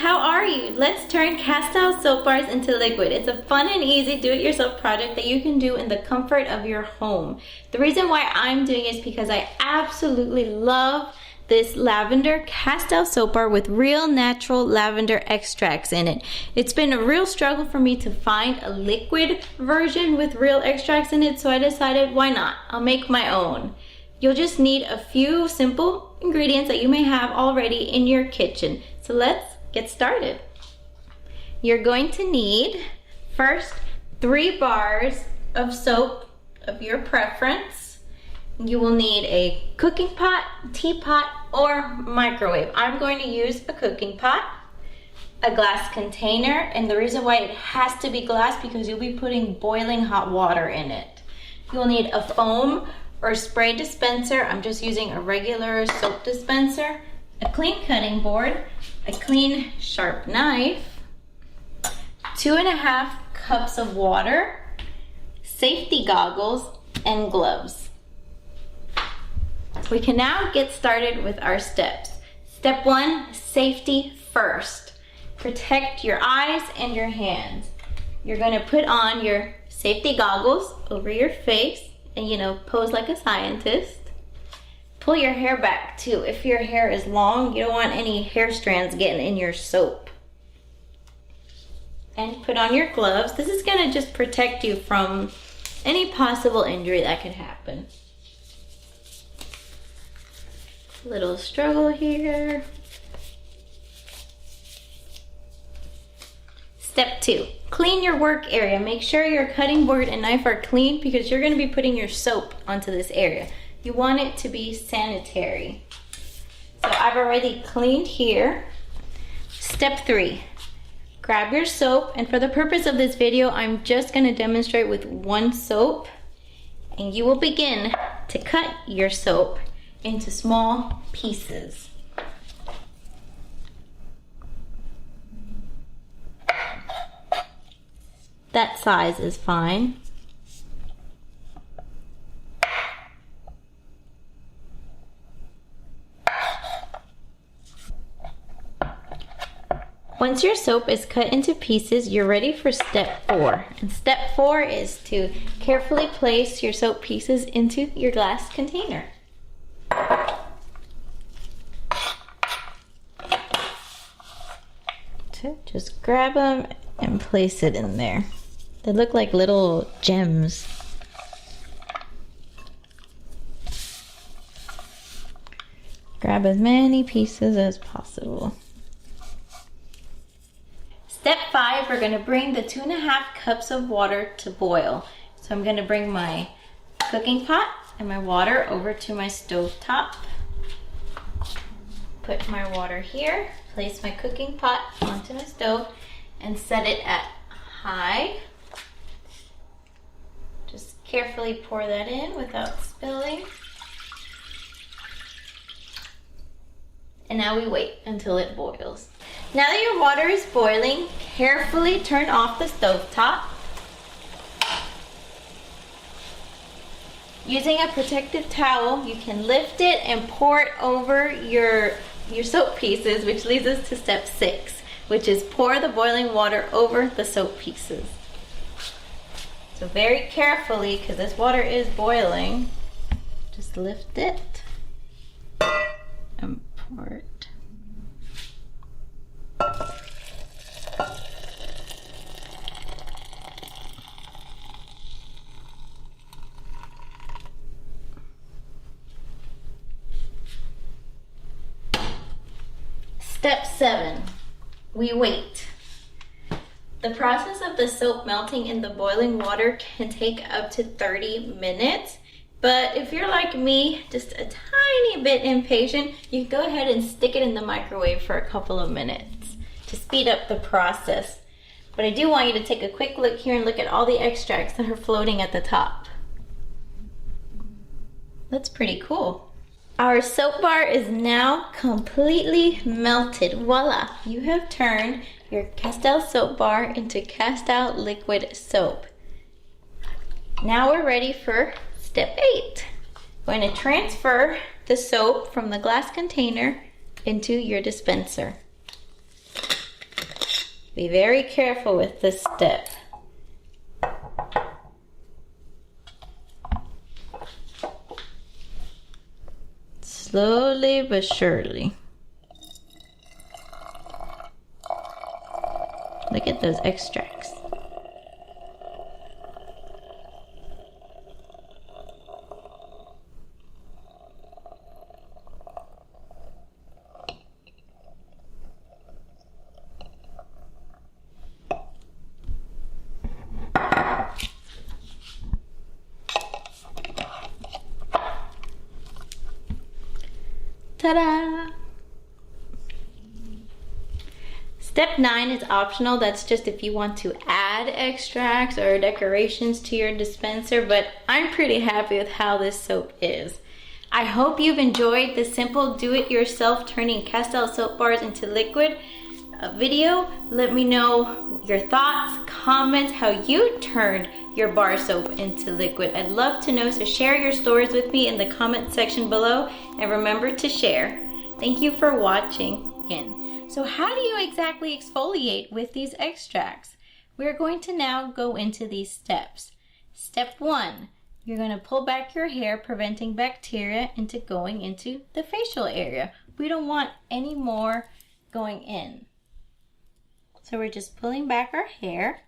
how are you? Let's turn Castile soap bars into liquid. It's a fun and easy do-it-yourself project that you can do in the comfort of your home. The reason why I'm doing it is because I absolutely love this lavender Castile soap bar with real natural lavender extracts in it. It's been a real struggle for me to find a liquid version with real extracts in it, so I decided, why not? I'll make my own. You'll just need a few simple ingredients that you may have already in your kitchen. So let's get started. You're going to need first 3 bars of soap of your preference. You will need a cooking pot, teapot, or microwave. I'm going to use a cooking pot, a glass container, and the reason why it has to be glass because you'll be putting boiling hot water in it. You'll need a foam or spray dispenser. I'm just using a regular soap dispenser, a clean cutting board, a clean sharp knife, 2.5 cups of water, safety goggles, and gloves. We can now get started with our steps. Step 1, safety first. Protect your eyes and your hands. You're going to put on your safety goggles over your face and pose like a scientist. Pull your hair back too. If your hair is long, you don't want any hair strands getting in your soap. And put on your gloves. This is gonna just protect you from any possible injury that could happen. Little struggle here. Step 2, clean your work area. Make sure your cutting board and knife are clean because you're gonna be putting your soap onto this area. You want it to be sanitary. So I've already cleaned here. Step 3, grab your soap, and for the purpose of this video, I'm just gonna demonstrate with one soap, and you will begin to cut your soap into small pieces. That size is fine. Once your soap is cut into pieces, you're ready for step 4. And step 4 is to carefully place your soap pieces into your glass container. So just grab them and place it in there. They look like little gems. Grab as many pieces as possible. Step 5, we're going to bring the 2.5 cups of water to boil. So I'm going to bring my cooking pot and my water over to my stove top. Put my water here, place my cooking pot onto my stove, and set it at high. Just carefully pour that in without spilling. And now we wait until it boils. Now that your water is boiling, carefully turn off the stove top. Using a protective towel, you can lift it and pour it over your soap pieces, which leads us to step 6, which is pour the boiling water over the soap pieces. So very carefully, because this water is boiling, just lift it and pour it. Step 7, we wait. The process of the soap melting in the boiling water can take up to 30 minutes. But if you're like me, just a tiny bit impatient, you can go ahead and stick it in the microwave for a couple of minutes to speed up the process. But I do want you to take a quick look here and look at all the extracts that are floating at the top. That's pretty cool. Our soap bar is now completely melted. Voila! You have turned your Castile soap bar into Castile liquid soap. Now we're ready for step 8. We're going to transfer the soap from the glass container into your dispenser. Be very careful with this step. Slowly but surely. Look at those extracts. Ta-da! Step 9 is optional. That's just if you want to add extracts or decorations to your dispenser, but I'm pretty happy with how this soap is. I hope you've enjoyed the simple do-it-yourself turning Castile soap bars into liquid video. Let me know your thoughts, comments, how you turned your bar soap into liquid. I'd love to know, so share your stories with me in the comment section below, and remember to share. Thank you for watching again. So how do you exactly exfoliate with these extracts? We're going to now go into these steps. Step 1, you're going to pull back your hair, preventing bacteria into going into the facial area. We don't want any more going in. So we're just pulling back our hair.